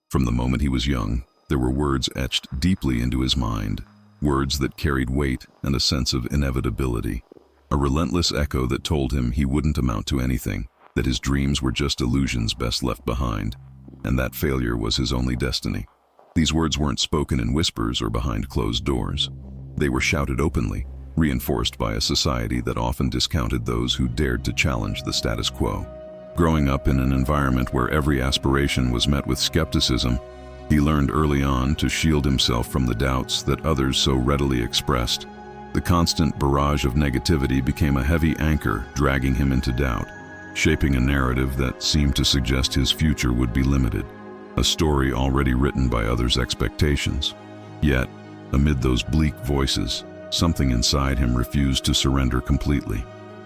From the moment he was young, there were words etched deeply into his mind, words that carried weight and a sense of inevitability. A relentless echo that told him he wouldn't amount to anything, that his dreams were just illusions best left behind, and that failure was his only destiny. These words weren't spoken in whispers or behind closed doors. They were shouted openly, reinforced by a society that often discounted those who dared to challenge the status quo. Growing up in an environment where every aspiration was met with skepticism, he learned early on to shield himself from the doubts that others so readily expressed. The constant barrage of negativity became a heavy anchor, dragging him into doubt, shaping a narrative that seemed to suggest his future would be limited, a story already written by others' expectations. Yet, amid those bleak voices, something inside him refused to surrender completely.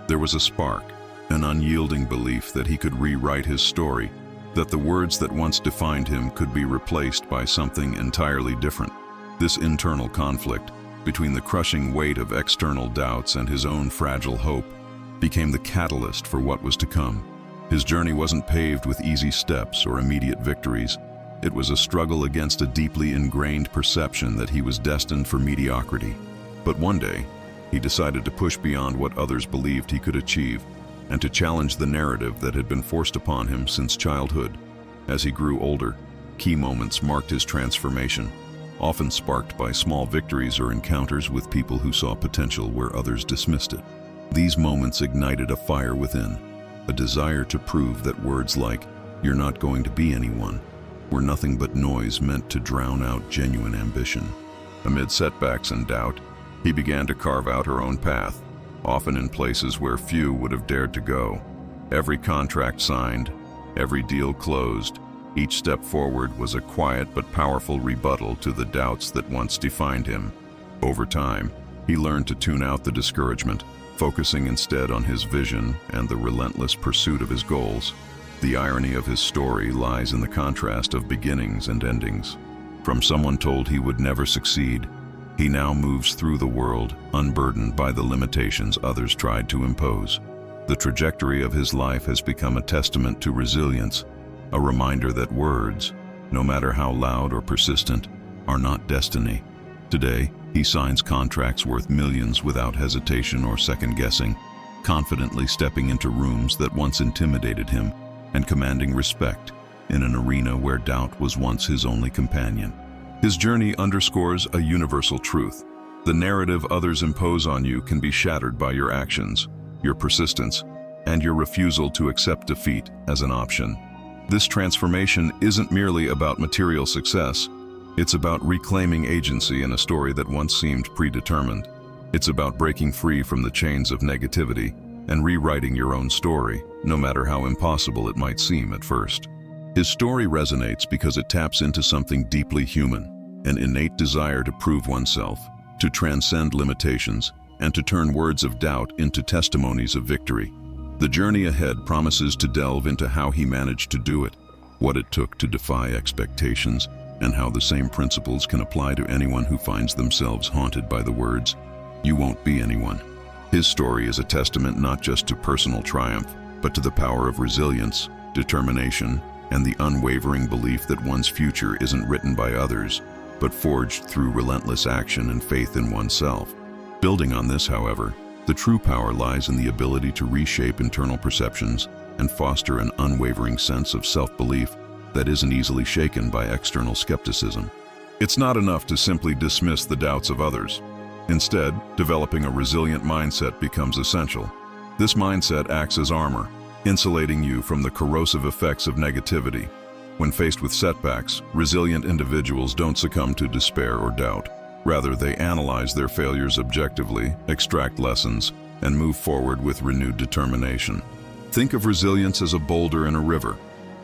There was a spark, an unyielding belief that he could rewrite his story, that the words that once defined him could be replaced by something entirely different. This internal conflict, between the crushing weight of external doubts and his own fragile hope, became the catalyst for what was to come. His journey wasn't paved with easy steps or immediate victories. It was a struggle against a deeply ingrained perception that he was destined for mediocrity. But one day, he decided to push beyond what others believed he could achieve, and to challenge the narrative that had been forced upon him since childhood. As he grew older, key moments marked his transformation, often sparked by small victories or encounters with people who saw potential where others dismissed it. These moments ignited a fire within, a desire to prove that words like, "You're not going to be anyone," were nothing but noise meant to drown out genuine ambition. Amid setbacks and doubt, he began to carve out her own path, often in places where few would have dared to go. Every contract signed, every deal closed, each step forward was a quiet but powerful rebuttal to the doubts that once defined him. Over time, he learned to tune out the discouragement, focusing instead on his vision and the relentless pursuit of his goals. The irony of his story lies in the contrast of beginnings and endings. From someone told he would never succeed, he now moves through the world unburdened by the limitations others tried to impose. The trajectory of his life has become a testament to resilience, a reminder that words, no matter how loud or persistent, are not destiny. Today, he signs contracts worth millions without hesitation or second guessing, confidently stepping into rooms that once intimidated him and commanding respect in an arena where doubt was once his only companion. His journey underscores a universal truth. The narrative others impose on you can be shattered by your actions, your persistence, and your refusal to accept defeat as an option. This transformation isn't merely about material success. It's about reclaiming agency in a story that once seemed predetermined. It's about breaking free from the chains of negativity and rewriting your own story, no matter how impossible it might seem at first. His story resonates because it taps into something deeply human, an innate desire to prove oneself, to transcend limitations, and to turn words of doubt into testimonies of victory. The journey ahead promises to delve into how he managed to do it, what it took to defy expectations, and how the same principles can apply to anyone who finds themselves haunted by the words, "You won't be anyone." His story is a testament not just to personal triumph, but to the power of resilience, determination, and the unwavering belief that one's future isn't written by others, but forged through relentless action and faith in oneself. Building on this, however, the true power lies in the ability to reshape internal perceptions and foster an unwavering sense of self-belief that isn't easily shaken by external skepticism. It's not enough to simply dismiss the doubts of others. Instead, developing a resilient mindset becomes essential. This mindset acts as armor, insulating you from the corrosive effects of negativity. When faced with setbacks, resilient individuals don't succumb to despair or doubt. Rather, they analyze their failures objectively, extract lessons, and move forward with renewed determination. Think of resilience as a boulder in a river.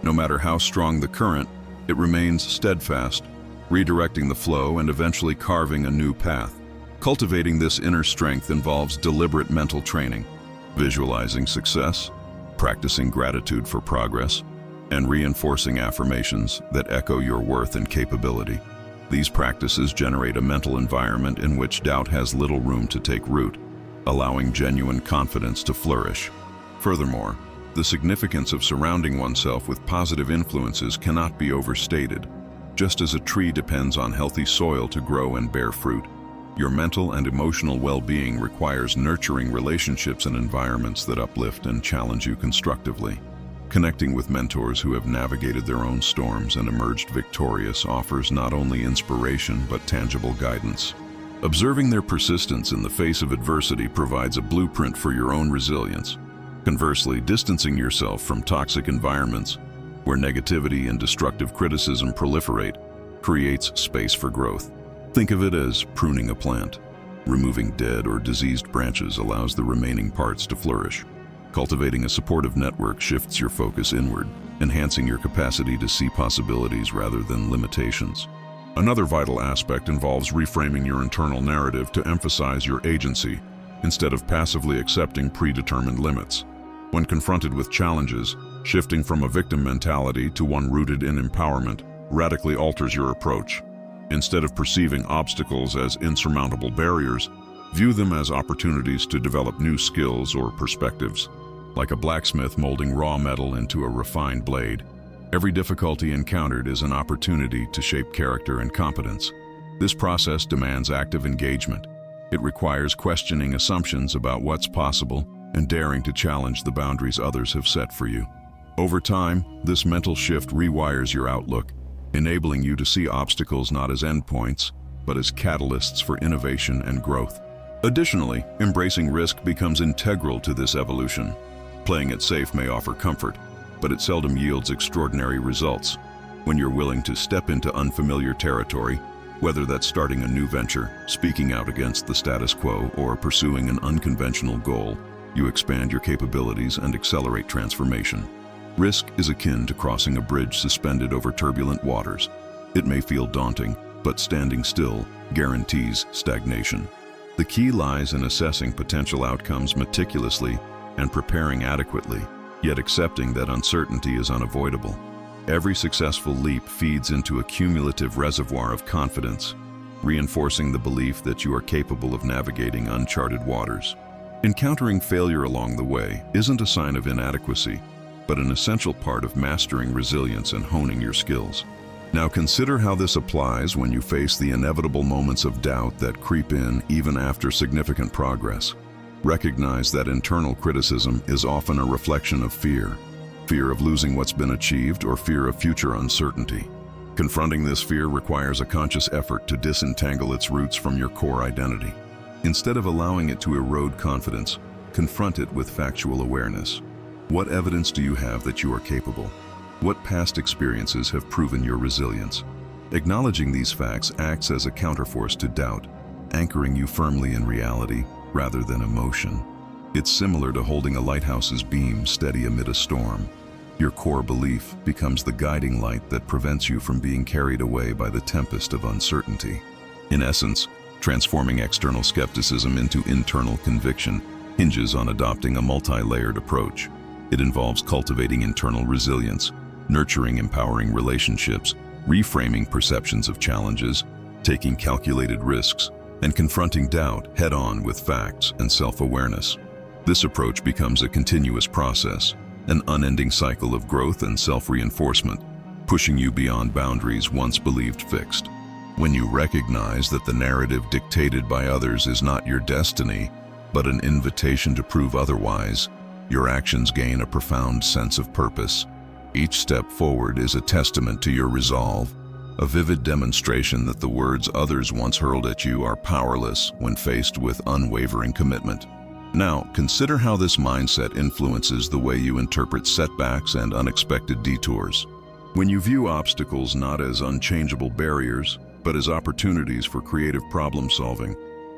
No matter how strong the current, it remains steadfast, redirecting the flow and eventually carving a new path. Cultivating this inner strength involves deliberate mental training, visualizing success, practicing gratitude for progress, and reinforcing affirmations that echo your worth and capability. These practices generate a mental environment in which doubt has little room to take root, allowing genuine confidence to flourish. Furthermore, the significance of surrounding oneself with positive influences cannot be overstated. Just as a tree depends on healthy soil to grow and bear fruit, your mental and emotional well-being requires nurturing relationships and environments that uplift and challenge you constructively. Connecting with mentors who have navigated their own storms and emerged victorious offers not only inspiration but tangible guidance. Observing their persistence in the face of adversity provides a blueprint for your own resilience. Conversely, distancing yourself from toxic environments where negativity and destructive criticism proliferate creates space for growth. Think of it as pruning a plant. Removing dead or diseased branches allows the remaining parts to flourish. Cultivating a supportive network shifts your focus inward, enhancing your capacity to see possibilities rather than limitations. Another vital aspect involves reframing your internal narrative to emphasize your agency instead of passively accepting predetermined limits. When confronted with challenges, shifting from a victim mentality to one rooted in empowerment radically alters your approach. Instead of perceiving obstacles as insurmountable barriers, view them as opportunities to develop new skills or perspectives. Like a blacksmith molding raw metal into a refined blade, every difficulty encountered is an opportunity to shape character and competence. This process demands active engagement. It requires questioning assumptions about what's possible and daring to challenge the boundaries others have set for you. Over time, this mental shift rewires your outlook, enabling you to see obstacles not as endpoints, but as catalysts for innovation and growth. Additionally, embracing risk becomes integral to this evolution. Playing it safe may offer comfort, but it seldom yields extraordinary results. When you're willing to step into unfamiliar territory, whether that's starting a new venture, speaking out against the status quo, or pursuing an unconventional goal, you expand your capabilities and accelerate transformation. Risk is akin to crossing a bridge suspended over turbulent waters. It may feel daunting, but standing still guarantees stagnation. The key lies in assessing potential outcomes meticulously and preparing adequately, yet accepting that uncertainty is unavoidable. Every successful leap feeds into a cumulative reservoir of confidence, reinforcing the belief that you are capable of navigating uncharted waters. Encountering failure along the way isn't a sign of inadequacy, but an essential part of mastering resilience and honing your skills. Now consider how this applies when you face the inevitable moments of doubt that creep in even after significant progress. Recognize that internal criticism is often a reflection of fear. Fear of losing what's been achieved or fear of future uncertainty. Confronting this fear requires a conscious effort to disentangle its roots from your core identity. Instead of allowing it to erode confidence, confront it with factual awareness. What evidence do you have that you are capable? What past experiences have proven your resilience? Acknowledging these facts acts as a counterforce to doubt, anchoring you firmly in reality rather than emotion. It's similar to holding a lighthouse's beam steady amid a storm. Your core belief becomes the guiding light that prevents you from being carried away by the tempest of uncertainty. In essence, transforming external skepticism into internal conviction hinges on adopting a multi-layered approach. It involves cultivating internal resilience, nurturing empowering relationships, reframing perceptions of challenges, taking calculated risks, and confronting doubt head-on with facts and self-awareness. This approach becomes a continuous process, an unending cycle of growth and self-reinforcement, pushing you beyond boundaries once believed fixed. When you recognize that the narrative dictated by others is not your destiny, but an invitation to prove otherwise, your actions gain a profound sense of purpose. Each step forward is a testament to your resolve, a vivid demonstration that the words others once hurled at you are powerless when faced with unwavering commitment. Now, consider how this mindset influences the way you interpret setbacks and unexpected detours. When you view obstacles not as unchangeable barriers, but as opportunities for creative problem solving,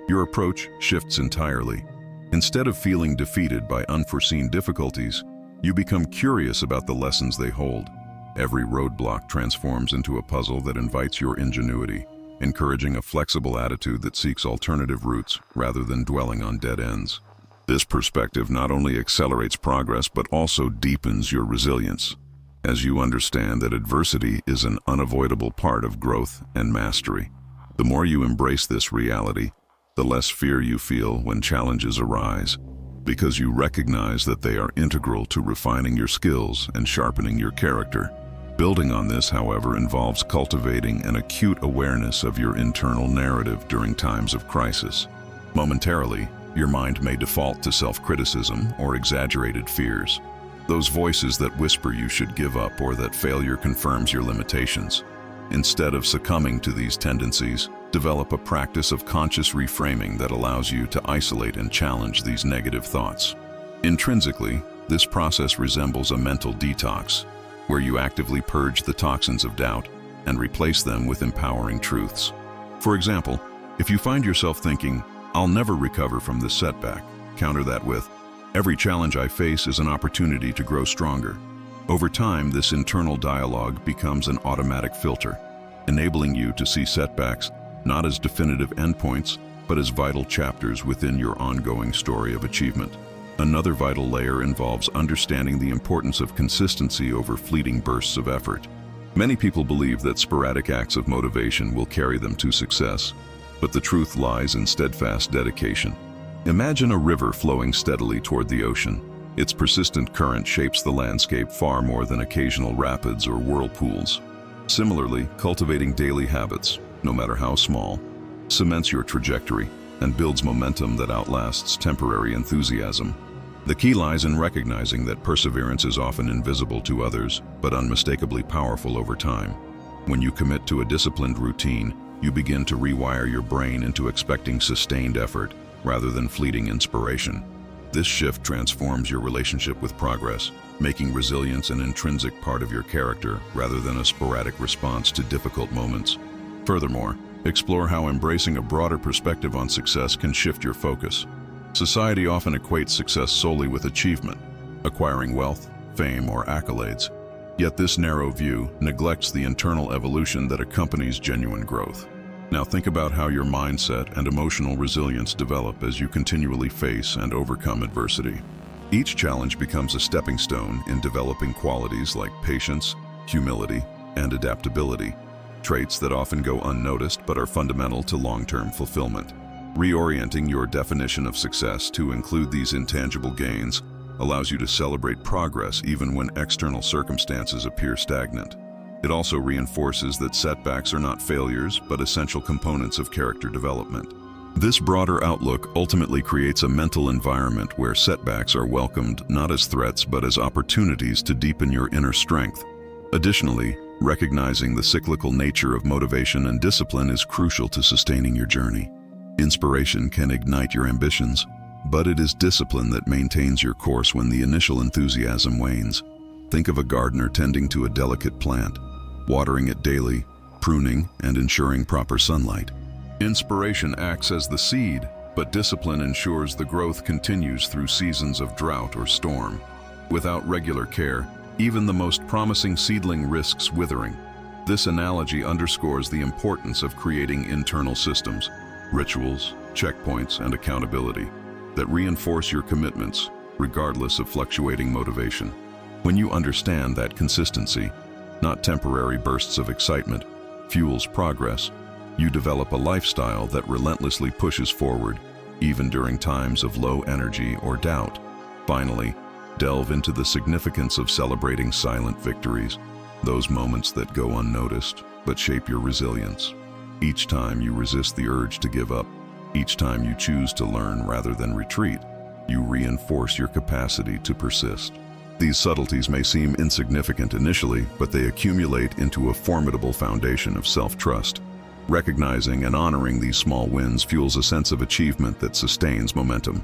your approach shifts entirely. Instead of feeling defeated by unforeseen difficulties, you become curious about the lessons they hold. Every roadblock transforms into a puzzle that invites your ingenuity, encouraging a flexible attitude that seeks alternative routes rather than dwelling on dead ends. This perspective not only accelerates progress but also deepens your resilience, as you understand that adversity is an unavoidable part of growth and mastery. The more you embrace this reality, the less fear you feel when challenges arise, because you recognize that they are integral to refining your skills and sharpening your character. Building on this, however, involves cultivating an acute awareness of your internal narrative during times of crisis. Momentarily, your mind may default to self-criticism or exaggerated fears, those voices that whisper you should give up or that failure confirms your limitations. Instead of succumbing to these tendencies, develop a practice of conscious reframing that allows you to isolate and challenge these negative thoughts. Intrinsically, this process resembles a mental detox, where you actively purge the toxins of doubt and replace them with empowering truths. For example, if you find yourself thinking, "I'll never recover from this setback," counter that with, "Every challenge I face is an opportunity to grow stronger." Over time, this internal dialogue becomes an automatic filter, enabling you to see setbacks not as definitive endpoints, but as vital chapters within your ongoing story of achievement. Another vital layer involves understanding the importance of consistency over fleeting bursts of effort. Many people believe that sporadic acts of motivation will carry them to success, but the truth lies in steadfast dedication. Imagine a river flowing steadily toward the ocean. Its persistent current shapes the landscape far more than occasional rapids or whirlpools. Similarly, cultivating daily habits, no matter how small, cements your trajectory and builds momentum that outlasts temporary enthusiasm. The key lies in recognizing that perseverance is often invisible to others, but unmistakably powerful over time. When you commit to a disciplined routine, you begin to rewire your brain into expecting sustained effort rather than fleeting inspiration. This shift transforms your relationship with progress, making resilience an intrinsic part of your character rather than a sporadic response to difficult moments. Furthermore, explore how embracing a broader perspective on success can shift your focus. Society often equates success solely with achievement, acquiring wealth, fame, or accolades. Yet this narrow view neglects the internal evolution that accompanies genuine growth. Now think about how your mindset and emotional resilience develop as you continually face and overcome adversity. Each challenge becomes a stepping stone in developing qualities like patience, humility, and adaptability, traits that often go unnoticed but are fundamental to long-term fulfillment. Reorienting your definition of success to include these intangible gains allows you to celebrate progress even when external circumstances appear stagnant. It also reinforces that setbacks are not failures, but essential components of character development. This broader outlook ultimately creates a mental environment where setbacks are welcomed not as threats but as opportunities to deepen your inner strength. Additionally, recognizing the cyclical nature of motivation and discipline is crucial to sustaining your journey. Inspiration can ignite your ambitions, but it is discipline that maintains your course when the initial enthusiasm wanes. Think of a gardener tending to a delicate plant, watering it daily, pruning, and ensuring proper sunlight. Inspiration acts as the seed, but discipline ensures the growth continues through seasons of drought or storm. Without regular care, even the most promising seedling risks withering. This analogy underscores the importance of creating internal systems, rituals, checkpoints, and accountability that reinforce your commitments, regardless of fluctuating motivation. When you understand that consistency, not temporary bursts of excitement, fuels progress, you develop a lifestyle that relentlessly pushes forward, even during times of low energy or doubt. Finally, delve into the significance of celebrating silent victories, those moments that go unnoticed but shape your resilience. Each time you resist the urge to give up, each time you choose to learn rather than retreat, you reinforce your capacity to persist. These subtleties may seem insignificant initially, but they accumulate into a formidable foundation of self-trust. Recognizing and honoring these small wins fuels a sense of achievement that sustains momentum.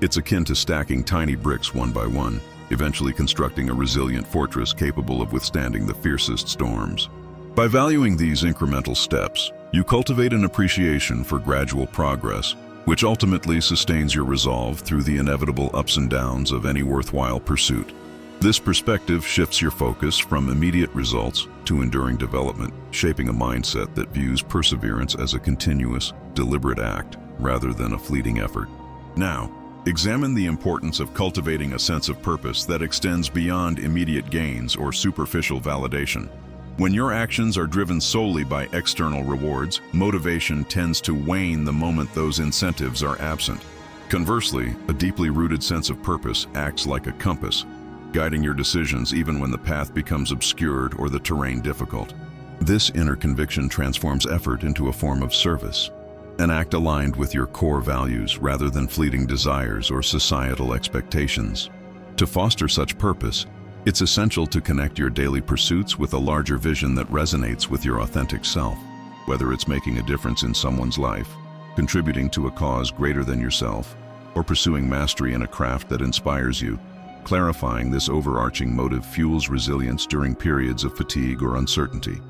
It's akin to stacking tiny bricks one by one, eventually constructing a resilient fortress capable of withstanding the fiercest storms. By valuing these incremental steps, you cultivate an appreciation for gradual progress, which ultimately sustains your resolve through the inevitable ups and downs of any worthwhile pursuit. This perspective shifts your focus from immediate results to enduring development, shaping a mindset that views perseverance as a continuous, deliberate act rather than a fleeting effort. Now, examine the importance of cultivating a sense of purpose that extends beyond immediate gains or superficial validation. When your actions are driven solely by external rewards, motivation tends to wane the moment those incentives are absent. Conversely, a deeply rooted sense of purpose acts like a compass, guiding your decisions even when the path becomes obscured or the terrain difficult. This inner conviction transforms effort into a form of service, an act aligned with your core values rather than fleeting desires or societal expectations. To foster such purpose, it's essential to connect your daily pursuits with a larger vision that resonates with your authentic self. Whether it's making a difference in someone's life, contributing to a cause greater than yourself, or pursuing mastery in a craft that inspires you, clarifying this overarching motive fuels resilience during periods of fatigue or uncertainty.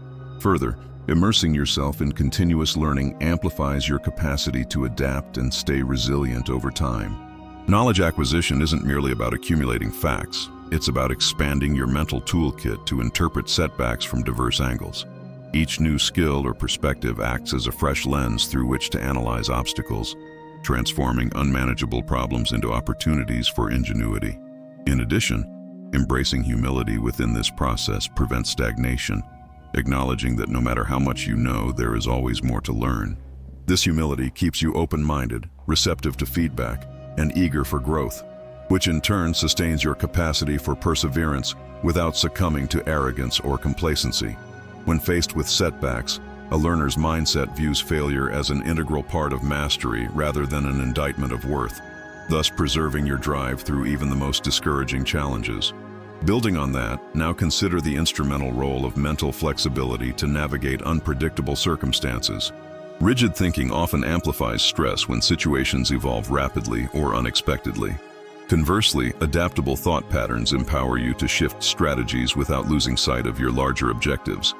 Further, immersing yourself in continuous learning amplifies your capacity to adapt and stay resilient over time. Knowledge acquisition isn't merely about accumulating facts, it's about expanding your mental toolkit to interpret setbacks from diverse angles. Each new skill or perspective acts as a fresh lens through which to analyze obstacles, transforming unmanageable problems into opportunities for ingenuity. In addition, embracing humility within this process prevents stagnation, acknowledging that no matter how much you know, there is always more to learn. This humility keeps you open-minded, receptive to feedback, and eager for growth, which in turn sustains your capacity for perseverance without succumbing to arrogance or complacency. When faced with setbacks, a learner's mindset views failure as an integral part of mastery rather than an indictment of worth, thus preserving your drive through even the most discouraging challenges. Building on that, now consider the instrumental role of mental flexibility to navigate unpredictable circumstances. Rigid thinking often amplifies stress when situations evolve rapidly or unexpectedly. Conversely, adaptable thought patterns empower you to shift strategies without losing sight of your larger objectives.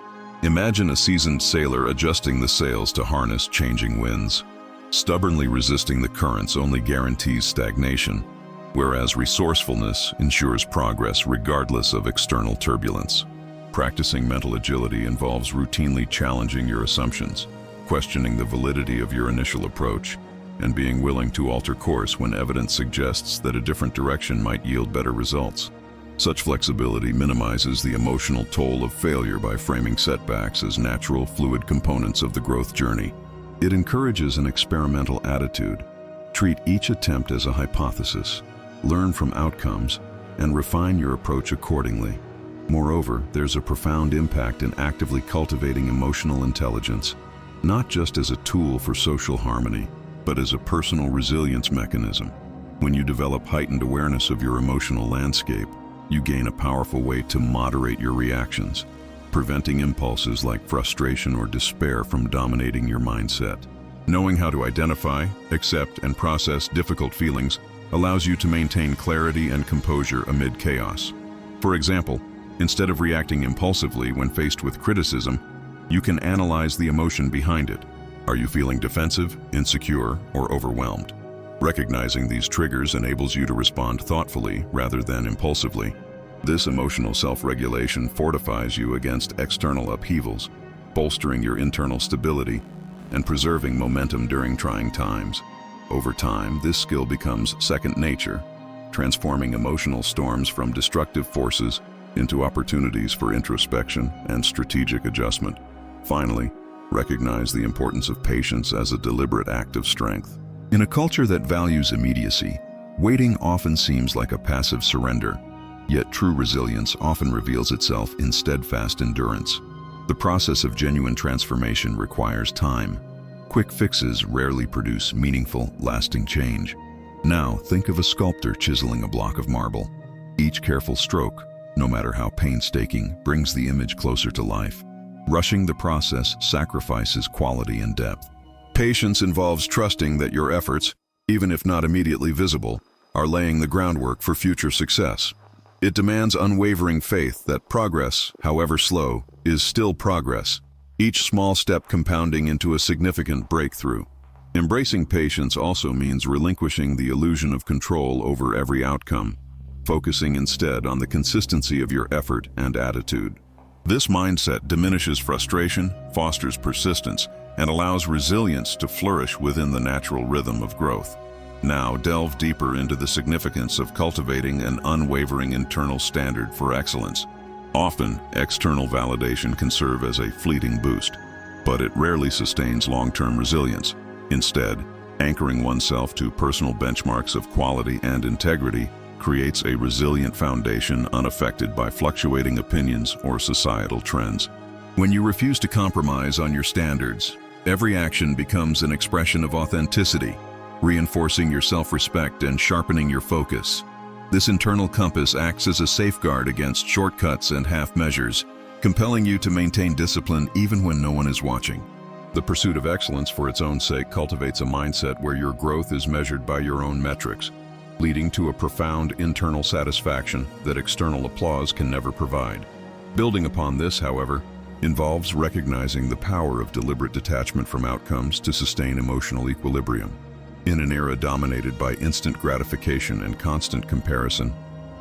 Imagine a seasoned sailor adjusting the sails to harness changing winds. Stubbornly resisting the currents only guarantees stagnation, whereas resourcefulness ensures progress regardless of external turbulence. Practicing mental agility involves routinely challenging your assumptions, questioning the validity of your initial approach, and being willing to alter course when evidence suggests that a different direction might yield better results. Such flexibility minimizes the emotional toll of failure by framing setbacks as natural, fluid components of the growth journey. It encourages an experimental attitude. Treat each attempt as a hypothesis, learn from outcomes, and refine your approach accordingly. Moreover, there's a profound impact in actively cultivating emotional intelligence, not just as a tool for social harmony, but as a personal resilience mechanism. When you develop heightened awareness of your emotional landscape, you gain a powerful way to moderate your reactions, preventing impulses like frustration or despair from dominating your mindset. Knowing how to identify, accept, and process difficult feelings allows you to maintain clarity and composure amid chaos. For example, instead of reacting impulsively when faced with criticism, you can analyze the emotion behind it. Are you feeling defensive, insecure, or overwhelmed? Recognizing these triggers enables you to respond thoughtfully rather than impulsively. This emotional self-regulation fortifies you against external upheavals, bolstering your internal stability and preserving momentum during trying times. Over time, this skill becomes second nature, transforming emotional storms from destructive forces into opportunities for introspection and strategic adjustment. Finally, recognize the importance of patience as a deliberate act of strength. In a culture that values immediacy, waiting often seems like a passive surrender, yet true resilience often reveals itself in steadfast endurance. The process of genuine transformation requires time. Quick fixes rarely produce meaningful, lasting change. Now, think of a sculptor chiseling a block of marble. Each careful stroke, no matter how painstaking, brings the image closer to life. Rushing the process sacrifices quality and depth. Patience involves trusting that your efforts, even if not immediately visible, are laying the groundwork for future success. It demands unwavering faith that progress, however slow, is still progress, each small step compounding into a significant breakthrough. Embracing patience also means relinquishing the illusion of control over every outcome, focusing instead on the consistency of your effort and attitude. This mindset diminishes frustration, fosters persistence, and allows resilience to flourish within the natural rhythm of growth. Now delve deeper into the significance of cultivating an unwavering internal standard for excellence. Often, external validation can serve as a fleeting boost, but it rarely sustains long-term resilience. Instead, anchoring oneself to personal benchmarks of quality and integrity creates a resilient foundation unaffected by fluctuating opinions or societal trends. When you refuse to compromise on your standards, every action becomes an expression of authenticity, reinforcing your self-respect and sharpening your focus. This internal compass acts as a safeguard against shortcuts and half measures, compelling you to maintain discipline even when no one is watching. The pursuit of excellence for its own sake cultivates a mindset where your growth is measured by your own metrics, leading to a profound internal satisfaction that external applause can never provide. Building upon this, however, involves recognizing the power of deliberate detachment from outcomes to sustain emotional equilibrium. In an era dominated by instant gratification and constant comparison,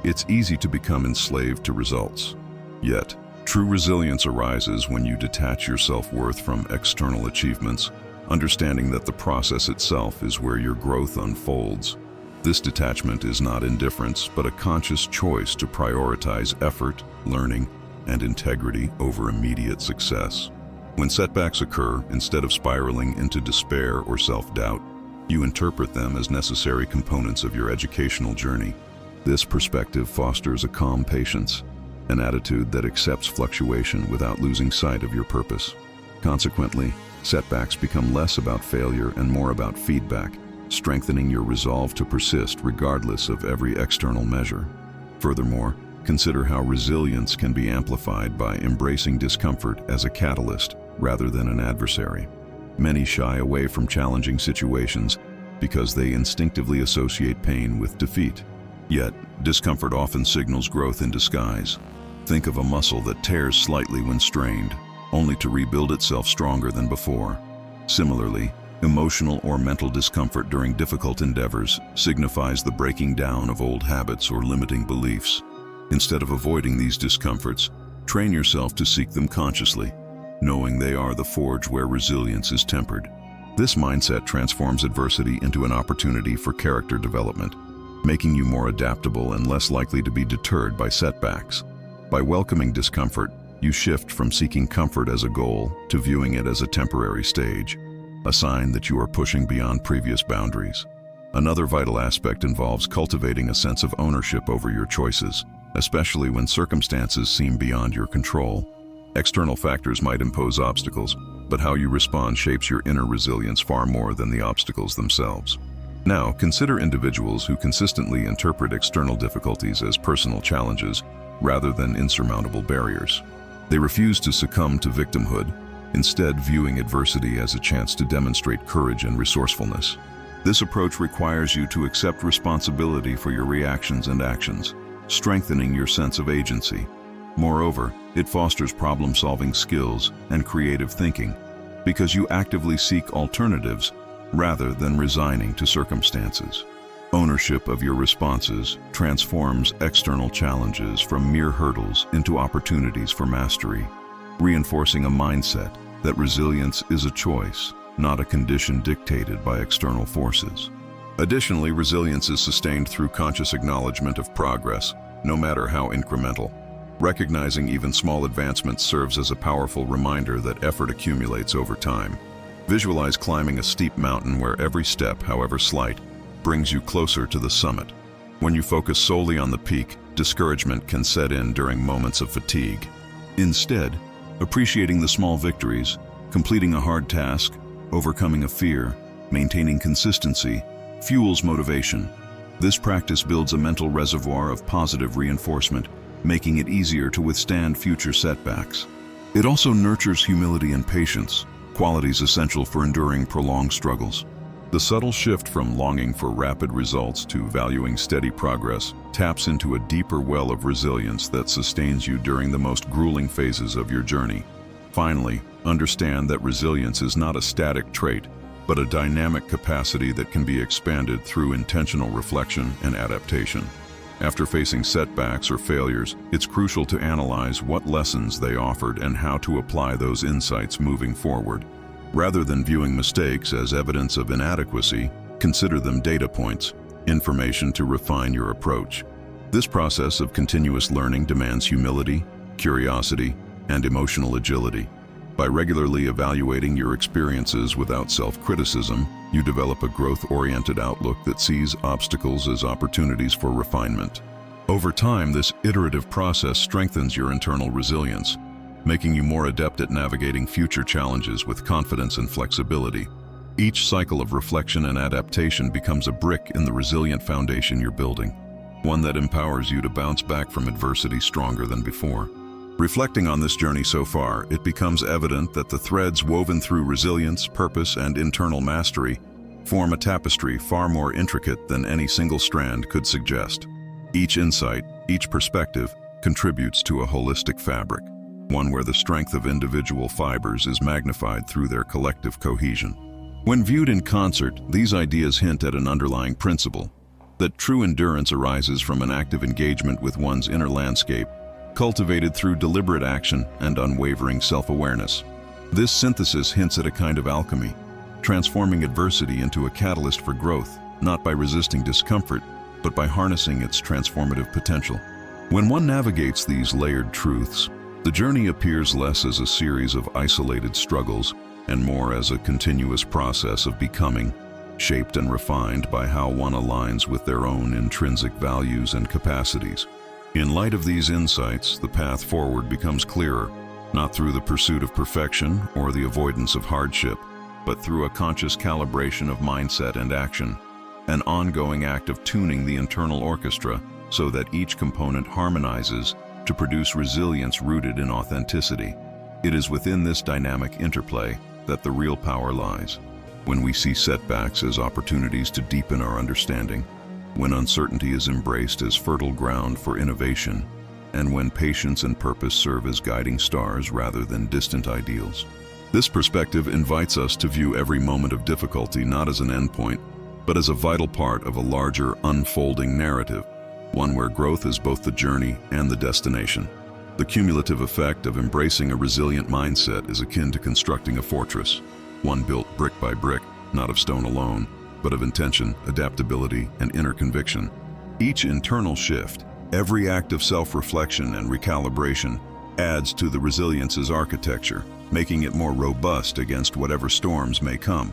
it's easy to become enslaved to results. Yet, true resilience arises when you detach your self-worth from external achievements, understanding that the process itself is where your growth unfolds. This detachment is not indifference, but a conscious choice to prioritize effort, learning, and integrity over immediate success. When setbacks occur, instead of spiraling into despair or self-doubt, you interpret them as necessary components of your educational journey. This perspective fosters a calm patience, an attitude that accepts fluctuation without losing sight of your purpose. Consequently, setbacks become less about failure and more about feedback, strengthening your resolve to persist regardless of every external measure. Furthermore, consider how resilience can be amplified by embracing discomfort as a catalyst rather than an adversary. Many shy away from challenging situations because they instinctively associate pain with defeat. Yet, discomfort often signals growth in disguise. Think of a muscle that tears slightly when strained, only to rebuild itself stronger than before. Similarly, emotional or mental discomfort during difficult endeavors signifies the breaking down of old habits or limiting beliefs. Instead of avoiding these discomforts, train yourself to seek them consciously, knowing they are the forge where resilience is tempered. This mindset transforms adversity into an opportunity for character development, making you more adaptable and less likely to be deterred by setbacks. By welcoming discomfort, you shift from seeking comfort as a goal to viewing it as a temporary stage, a sign that you are pushing beyond previous boundaries. Another vital aspect involves cultivating a sense of ownership over your choices, especially when circumstances seem beyond your control. External factors might impose obstacles, but how you respond shapes your inner resilience far more than the obstacles themselves. Now, consider individuals who consistently interpret external difficulties as personal challenges rather than insurmountable barriers. They refuse to succumb to victimhood, instead viewing adversity as a chance to demonstrate courage and resourcefulness. This approach requires you to accept responsibility for your reactions and actions, strengthening your sense of agency. Moreover, it fosters problem-solving skills and creative thinking, because you actively seek alternatives rather than resigning to circumstances. Ownership of your responses transforms external challenges from mere hurdles into opportunities for mastery, reinforcing a mindset that resilience is a choice, not a condition dictated by external forces. Additionally, resilience is sustained through conscious acknowledgement of progress, no matter how incremental. Recognizing even small advancements serves as a powerful reminder that effort accumulates over time. Visualize climbing a steep mountain where every step, however slight, brings you closer to the summit. When you focus solely on the peak, discouragement can set in during moments of fatigue. Instead, appreciating the small victories, completing a hard task, overcoming a fear, maintaining consistency, fuels motivation. This practice builds a mental reservoir of positive reinforcement, making it easier to withstand future setbacks. It also nurtures humility and patience, qualities essential for enduring prolonged struggles. The subtle shift from longing for rapid results to valuing steady progress taps into a deeper well of resilience that sustains you during the most grueling phases of your journey. Finally, understand that resilience is not a static trait, but a dynamic capacity that can be expanded through intentional reflection and adaptation. After facing setbacks or failures, it's crucial to analyze what lessons they offered and how to apply those insights moving forward. Rather than viewing mistakes as evidence of inadequacy, consider them data points, information to refine your approach. This process of continuous learning demands humility, curiosity, and emotional agility. By regularly evaluating your experiences without self-criticism, you develop a growth-oriented outlook that sees obstacles as opportunities for refinement. Over time, this iterative process strengthens your internal resilience, making you more adept at navigating future challenges with confidence and flexibility. Each cycle of reflection and adaptation becomes a brick in the resilient foundation you're building, one that empowers you to bounce back from adversity stronger than before. Reflecting on this journey so far, it becomes evident that the threads woven through resilience, purpose, and internal mastery form a tapestry far more intricate than any single strand could suggest. Each insight, each perspective, contributes to a holistic fabric, one where the strength of individual fibers is magnified through their collective cohesion. When viewed in concert, these ideas hint at an underlying principle, that true endurance arises from an active engagement with one's inner landscape, cultivated through deliberate action and unwavering self-awareness. This synthesis hints at a kind of alchemy, transforming adversity into a catalyst for growth, not by resisting discomfort, but by harnessing its transformative potential. When one navigates these layered truths, the journey appears less as a series of isolated struggles and more as a continuous process of becoming, shaped and refined by how one aligns with their own intrinsic values and capacities. In light of these insights, the path forward becomes clearer, not through the pursuit of perfection or the avoidance of hardship, but through a conscious calibration of mindset and action, an ongoing act of tuning the internal orchestra so that each component harmonizes to produce resilience rooted in authenticity. It is within this dynamic interplay that the real power lies. When we see setbacks as opportunities to deepen our understanding, when uncertainty is embraced as fertile ground for innovation, and when patience and purpose serve as guiding stars rather than distant ideals. This perspective invites us to view every moment of difficulty not as an endpoint, but as a vital part of a larger, unfolding narrative, one where growth is both the journey and the destination. The cumulative effect of embracing a resilient mindset is akin to constructing a fortress, one built brick by brick, not of stone alone, but of intention, adaptability, and inner conviction. Each internal shift, every act of self-reflection and recalibration adds to the resilience's architecture, making it more robust against whatever storms may come.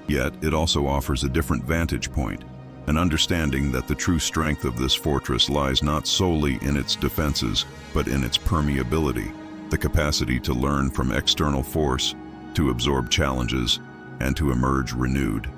Yet, it also offers a different vantage point, an understanding that the true strength of this fortress lies not solely in its defenses, but in its permeability, the capacity to learn from external force, to absorb challenges, and to emerge renewed.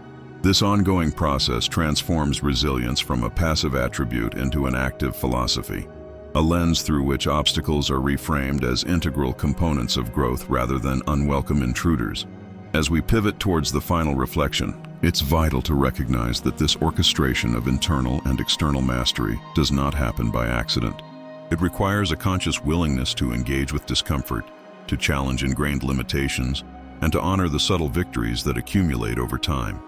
This ongoing process transforms resilience from a passive attribute into an active philosophy, a lens through which obstacles are reframed as integral components of growth rather than unwelcome intruders. As we pivot towards the final reflection, it's vital to recognize that this orchestration of internal and external mastery does not happen by accident. It requires a conscious willingness to engage with discomfort, to challenge ingrained limitations, and to honor the subtle victories that accumulate over time.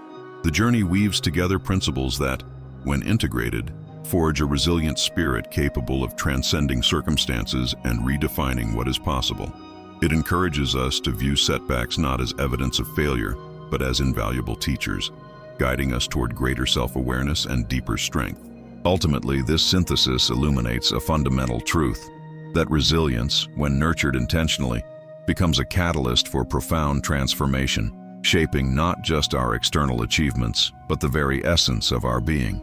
The journey weaves together principles that, when integrated, forge a resilient spirit capable of transcending circumstances and redefining what is possible. It encourages us to view setbacks not as evidence of failure, but as invaluable teachers, guiding us toward greater self-awareness and deeper strength. Ultimately, this synthesis illuminates a fundamental truth, that resilience, when nurtured intentionally, becomes a catalyst for profound transformation, shaping not just our external achievements, but the very essence of our being.